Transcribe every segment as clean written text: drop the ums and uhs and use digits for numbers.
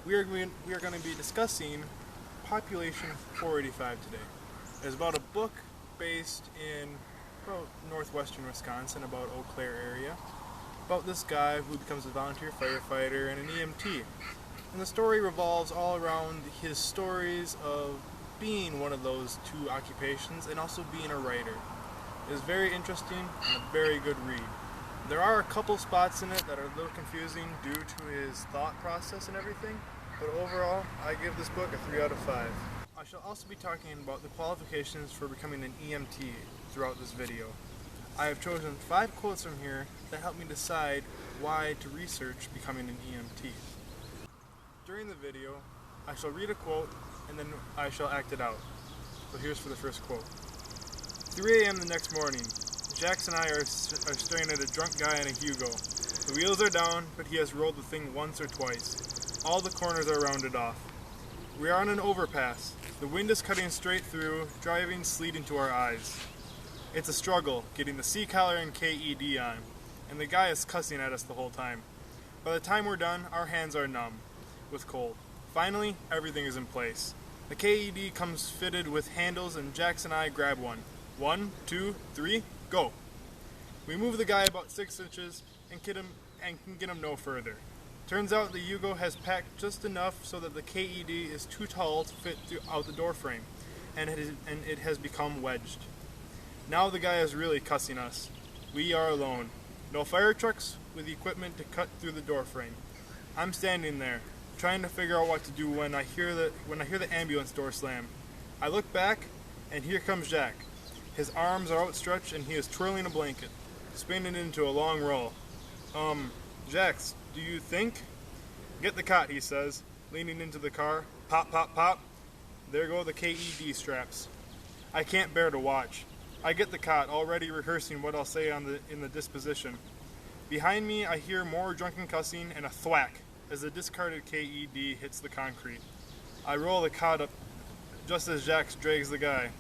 we are going to be discussing Population 485 today. It's about a book based in about northwestern Wisconsin, about Eau Claire area, about this guy who becomes a volunteer firefighter and an EMT. And the story revolves all around his stories of being one of those two occupations and also being a writer. It is very interesting and a very good read. There are a couple spots in it that are a little confusing due to his thought process and everything, but overall, I give this book a 3 out of 5. I shall also be talking about the qualifications for becoming an EMT throughout this video. I have chosen 5 quotes from here that help me decide why to research becoming an EMT. During the video, I shall read a quote and then I shall act it out. So here's for the first quote. 3 a.m. the next morning, Jax and I are staring at a drunk guy in a Hugo. The wheels are down, but he has rolled the thing once or twice. All the corners are rounded off. We are on an overpass. The wind is cutting straight through, driving sleet into our eyes. It's a struggle, getting the C-collar and KED on, and the guy is cussing at us the whole time. By the time we're done, our hands are numb with cold. Finally, everything is in place. The KED comes fitted with handles and Jax and I grab one. 1, 2, 3, go! We move the guy about 6 inches and can get him no further. Turns out the Yugo has packed just enough so that the KED is too tall to fit throughout the door frame, and it has become wedged. Now the guy is really cussing us. We are alone. No fire trucks with equipment to cut through the door frame. I'm standing there, trying to figure out what to do when I hear the ambulance door slam. I look back, and here comes Jack. His arms are outstretched and he is twirling a blanket, spinning it into a long roll. Jax, do you think? Get the cot, he says, leaning into the car. Pop, pop, pop. There go the KED straps. I can't bear to watch. I get the cot, already rehearsing what I'll say in the disposition. Behind me, I hear more drunken cussing and a thwack as the discarded KED hits the concrete. I roll the cot up just as Jax drags the guy,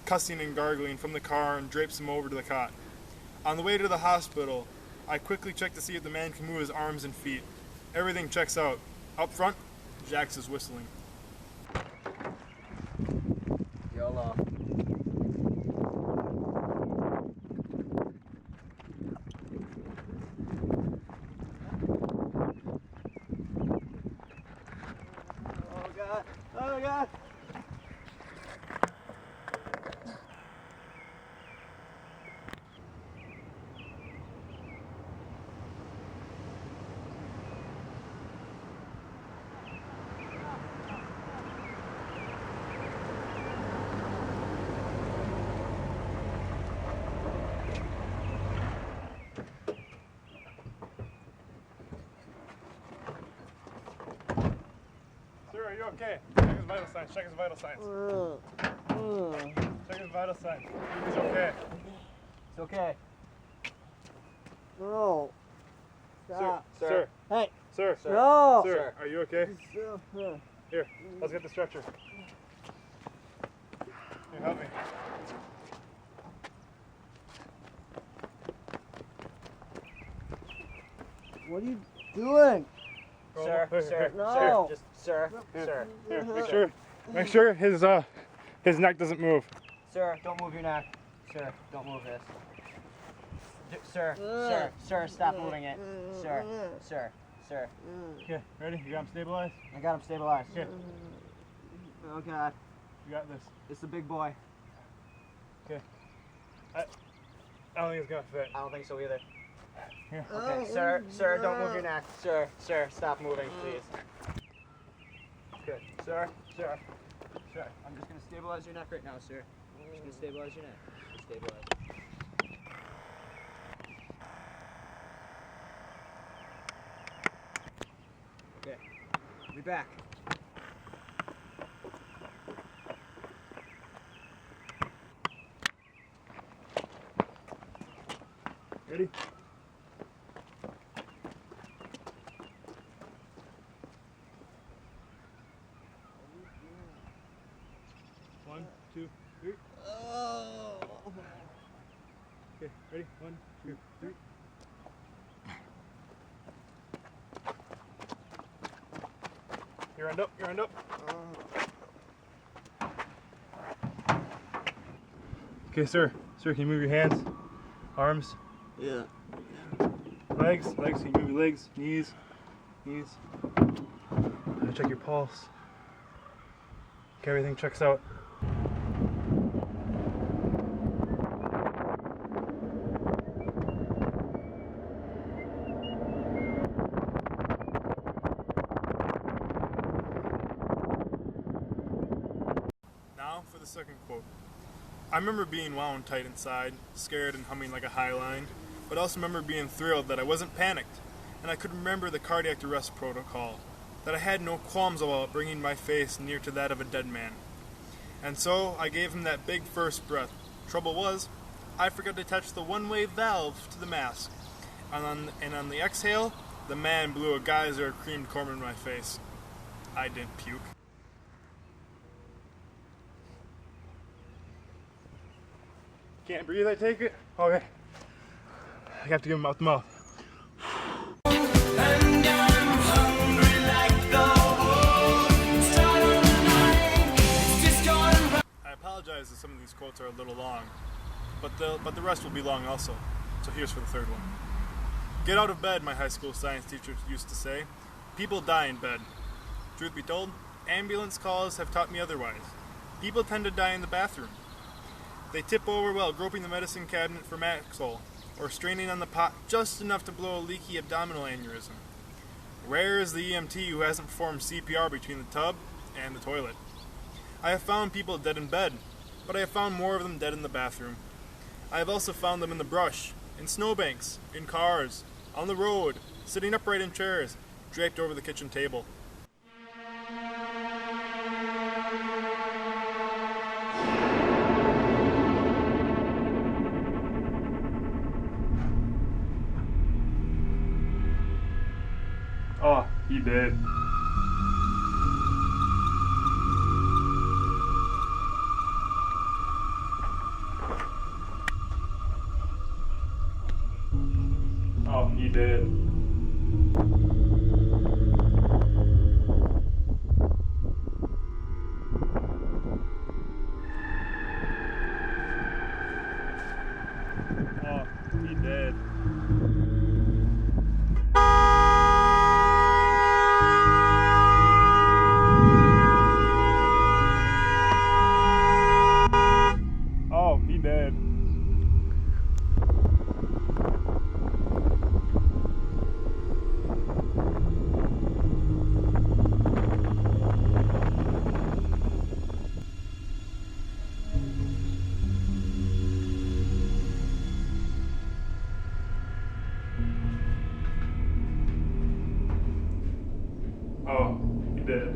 cussing and gargling, from the car and drapes him over to the cot. On the way to the hospital, I quickly check to see if the man can move his arms and feet. Everything checks out. Up front, Jax is whistling. YOLO. Oh God! Oh God! Sir, are you okay? Check his vital signs. Check his vital signs. Check his vital signs. He's okay. It's okay. No. Stop. Sir. Hey. Sir. No. Sir, are you okay? Sir. Here, let's get the stretcher. Here, help me. What are you doing? Sir, Here, sir, here, No. sir, just sir, Here. sir. Here, make sure his neck doesn't move. Sir, don't move your neck. Sir, don't move this. Sir, stop moving it. Sir. Okay, ready? You got him stabilized? I got him stabilized. Okay, Oh God, you got this. it's a big boy. Okay. I don't think it's gonna fit. I don't think so either. Here. Okay, sir, don't move your neck. Sir, stop moving, please. Okay. Sir. I'm just gonna stabilize your neck right now, sir. I'm just gonna stabilize your neck. Stabilize. Okay, be back. Ready? One, two, three. Okay, ready? 1, 2, 3. Your end up, your end up. Okay, sir. Sir, can you move your hands, arms, Yeah. legs? Legs, can you move your legs, knees, knees? Check your pulse. Okay, everything checks out. Now for the second quote. I remember being wound tight inside, scared and humming like a high line, but I also remember being thrilled that I wasn't panicked, and I could remember the cardiac arrest protocol, that I had no qualms about bringing my face near to that of a dead man. And so I gave him that big first breath. Trouble was, I forgot to touch the one-way valve to the mask, and on the exhale, the man blew a geyser of creamed corn in my face. I didn't puke. Can't breathe, I take it? Okay. I have to give him mouth to mouth. And I'm hungry like the wolf. Start of the night, it's just gone right. I apologize if some of these quotes are a little long, but the rest will be long also. So here's for the third one. Get out of bed, my high school science teacher used to say. People die in bed. Truth be told, ambulance calls have taught me otherwise. People tend to die in the bathroom. They tip over while groping the medicine cabinet for Maxol, or straining on the pot just enough to blow a leaky abdominal aneurysm. Rare is the EMT who hasn't performed CPR between the tub and the toilet. I have found people dead in bed, but I have found more of them dead in the bathroom. I have also found them in the brush, in snowbanks, in cars, on the road, sitting upright in chairs, draped over the kitchen table. Oh, he did. Oh, he did. Oh, he did. Oh, he did. Oh, he did.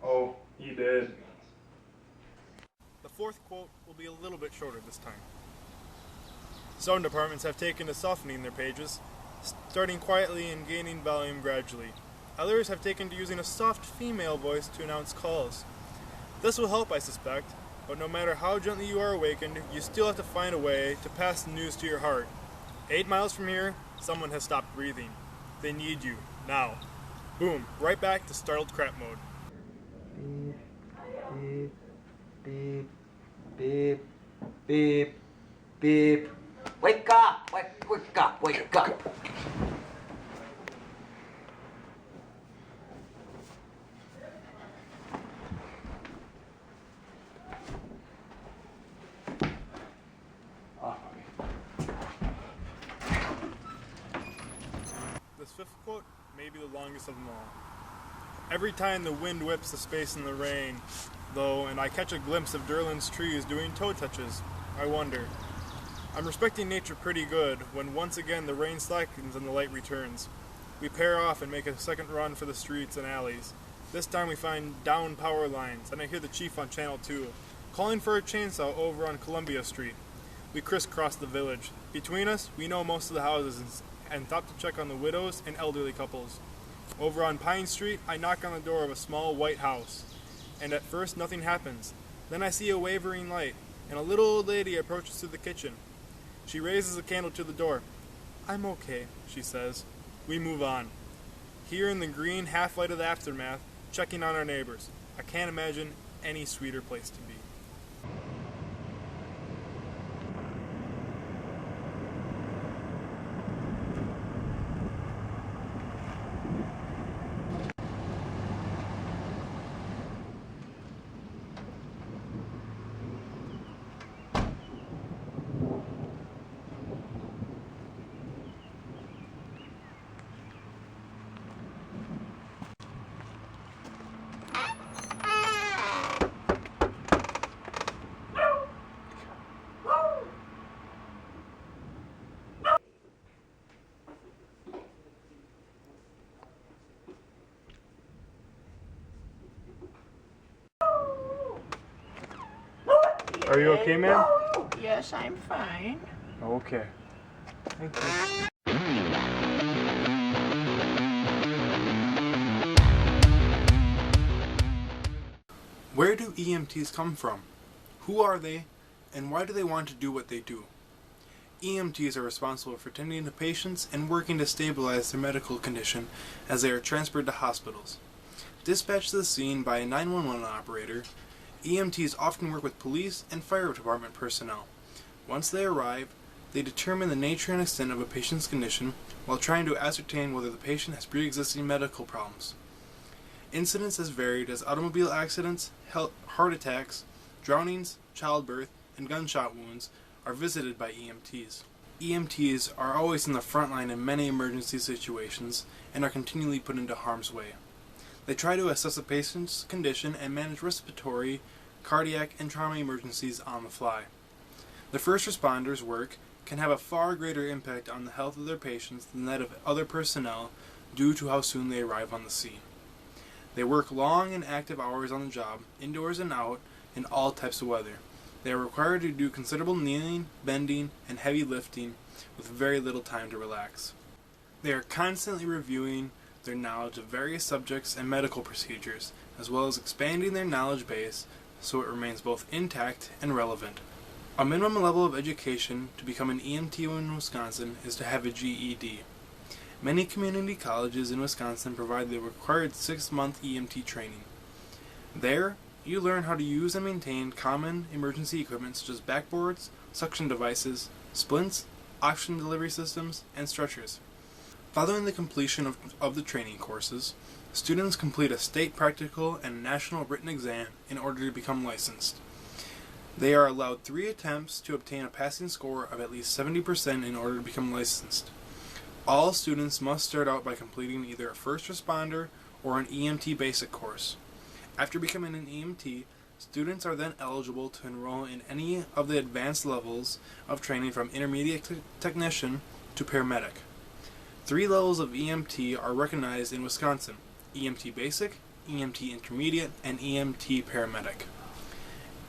Oh, he did. The fourth quote will be a little bit shorter this time. Some departments have taken to softening their pages, starting quietly and gaining volume gradually. Others have taken to using a soft female voice to announce calls. This will help, I suspect, but no matter how gently you are awakened, you still have to find a way to pass the news to your heart. 8 miles from here, someone has stopped breathing. They need you, now. Boom, right back to startled crap mode. Beep, beep, beep, beep, beep. Wake up! Wake up! Wake up! This fifth quote may be the longest of them all. Every time the wind whips the space in the rain, though, and I catch a glimpse of Derlin's trees doing toe touches, I wonder. I'm respecting nature pretty good when once again the rain slackens and the light returns. We pair off and make a second run for the streets and alleys. This time we find down power lines, and I hear the chief on Channel 2, calling for a chainsaw over on Columbia Street. We crisscross the village. Between us, we know most of the houses and stop to check on the widows and elderly couples. Over on Pine Street, I knock on the door of a small white house, and at first nothing happens. Then I see a wavering light, and a little old lady approaches through the kitchen. She raises the candle to the door. "I'm okay," she says. We move on. Here in the green half-light of the aftermath, checking on our neighbors. I can't imagine any sweeter place to be. Are you okay, ma'am? Yes, I'm fine. Okay. Thank you. Where do EMTs come from? Who are they, and why do they want to do what they do? EMTs are responsible for tending to patients and working to stabilize their medical condition as they are transferred to hospitals. Dispatched to the scene by a 911 operator, EMTs often work with police and fire department personnel. Once they arrive, they determine the nature and extent of a patient's condition while trying to ascertain whether the patient has pre-existing medical problems. Incidents as varied as automobile accidents, heart attacks, drownings, childbirth, and gunshot wounds are visited by EMTs. EMTs are always in the front line in many emergency situations and are continually put into harm's way. They try to assess a patient's condition and manage respiratory, cardiac, and trauma emergencies on the fly. The first responders' work can have a far greater impact on the health of their patients than that of other personnel due to how soon they arrive on the scene. They work long and active hours on the job, indoors and out, in all types of weather. They are required to do considerable kneeling, bending, and heavy lifting with very little time to relax. They are constantly reviewing their knowledge of various subjects and medical procedures, as well as expanding their knowledge base so it remains both intact and relevant. A minimum level of education to become an EMT in Wisconsin is to have a GED. Many community colleges in Wisconsin provide the required 6-month EMT training. There, you learn how to use and maintain common emergency equipment such as backboards, suction devices, splints, oxygen delivery systems, and stretchers. Following the completion of the training courses, students complete a state practical and national written exam in order to become licensed. They are allowed 3 attempts to obtain a passing score of at least 70% in order to become licensed. All students must start out by completing either a first responder or an EMT basic course. After becoming an EMT, students are then eligible to enroll in any of the advanced levels of training from intermediate technician to paramedic. 3 levels of EMT are recognized in Wisconsin: EMT Basic, EMT Intermediate, and EMT Paramedic.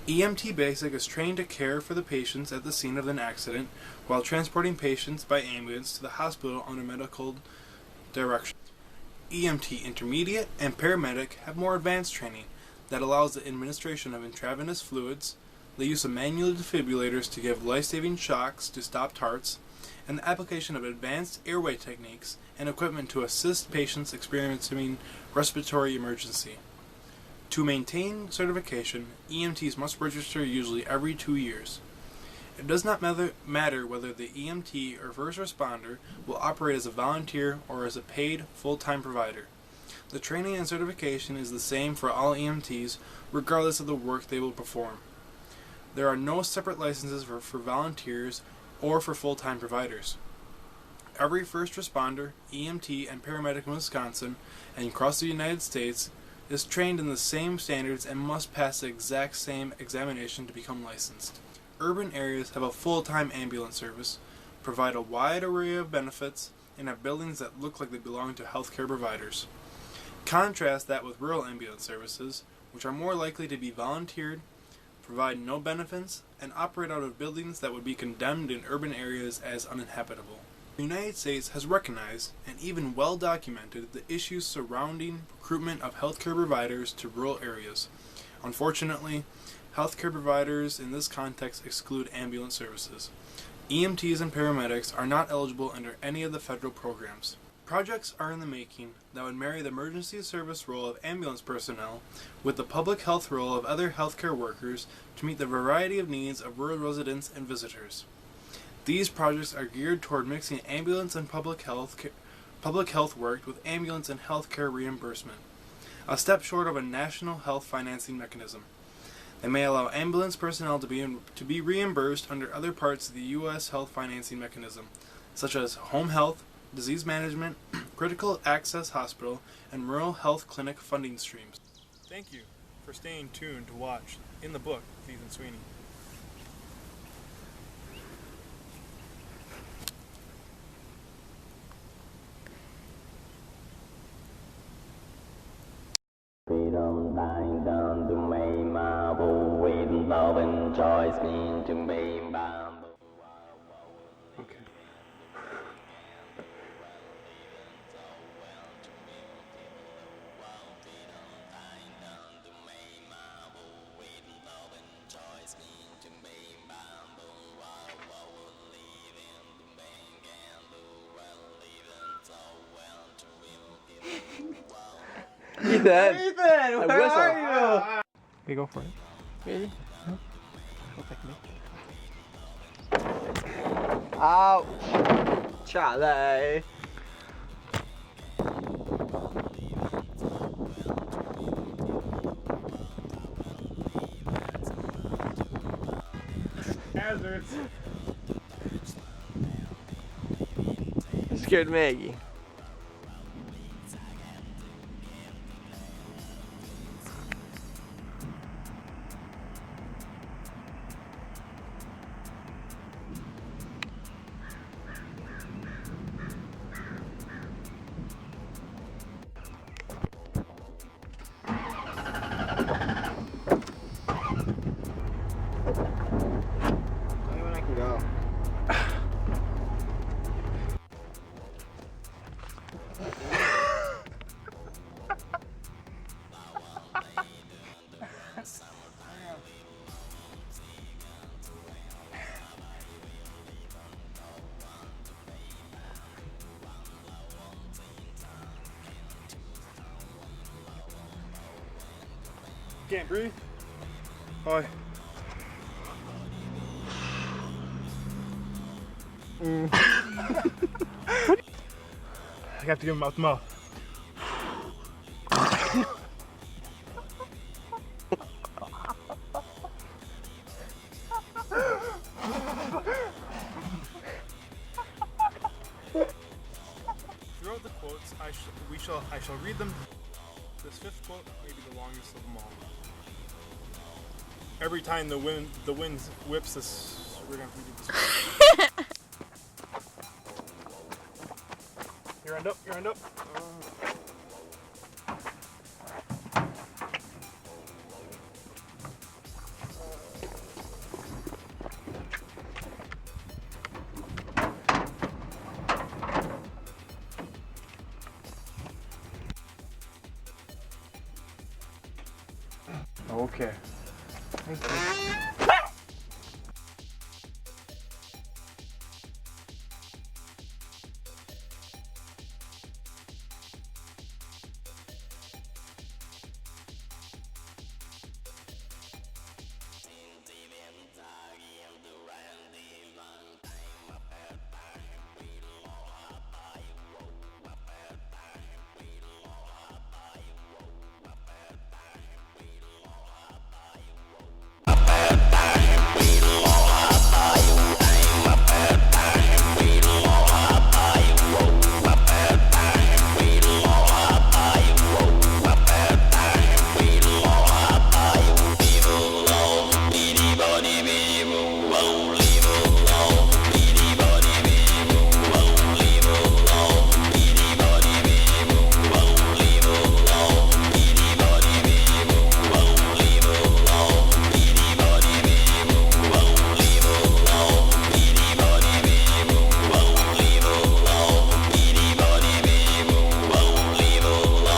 EMT Basic is trained to care for the patients at the scene of an accident while transporting patients by ambulance to the hospital under medical direction. EMT Intermediate and Paramedic have more advanced training that allows the administration of intravenous fluids, the use of manual defibrillators to give life-saving shocks to stopped hearts, and the application of advanced airway techniques and equipment to assist patients experiencing respiratory emergency. To maintain certification, EMTs must register usually every 2 years. It does not matter whether the EMT or first responder will operate as a volunteer or as a paid, full-time provider. The training and certification is the same for all EMTs, regardless of the work they will perform. There are no separate licenses for volunteers or for full-time providers. Every first responder, EMT, and paramedic in Wisconsin and across the United States is trained in the same standards and must pass the exact same examination to become licensed. Urban areas have a full-time ambulance service, provide a wide array of benefits, and have buildings that look like they belong to healthcare providers. Contrast that with rural ambulance services, which are more likely to be volunteered, provide no benefits, and operate out of buildings that would be condemned in urban areas as uninhabitable. The United States has recognized and even well documented the issues surrounding recruitment of healthcare providers to rural areas. Unfortunately, healthcare providers in this context exclude ambulance services. EMTs and paramedics are not eligible under any of the federal programs. Projects are in the making that would marry the emergency service role of ambulance personnel with the public health role of other healthcare workers to meet the variety of needs of rural residents and visitors. These projects are geared toward mixing ambulance and public health work with ambulance and healthcare reimbursement, a step short of a national health financing mechanism. They may allow ambulance personnel to be reimbursed under other parts of the U.S. health financing mechanism, such as home health, disease management, critical access hospital, and rural health clinic funding streams. Thank you for staying tuned to watch In the Book with Ethan Sweeney. Freedom lying down to me, marble with love and choice mean to me, bamboo. Okay. Ethan! Ethan, where whistle. are you? Okay, go for it. Ready? Ouch! Charlie. Hazards. Scared Maggie. Tell me when I can go. Can't breathe. Hi. I have to give him mouth to mouth. Throughout the quotes, I shall read them. This fifth quote may be the longest of them all. Every time the wind whips this, we're gonna have to do this. Your end up, your end up. Okay. Thank you.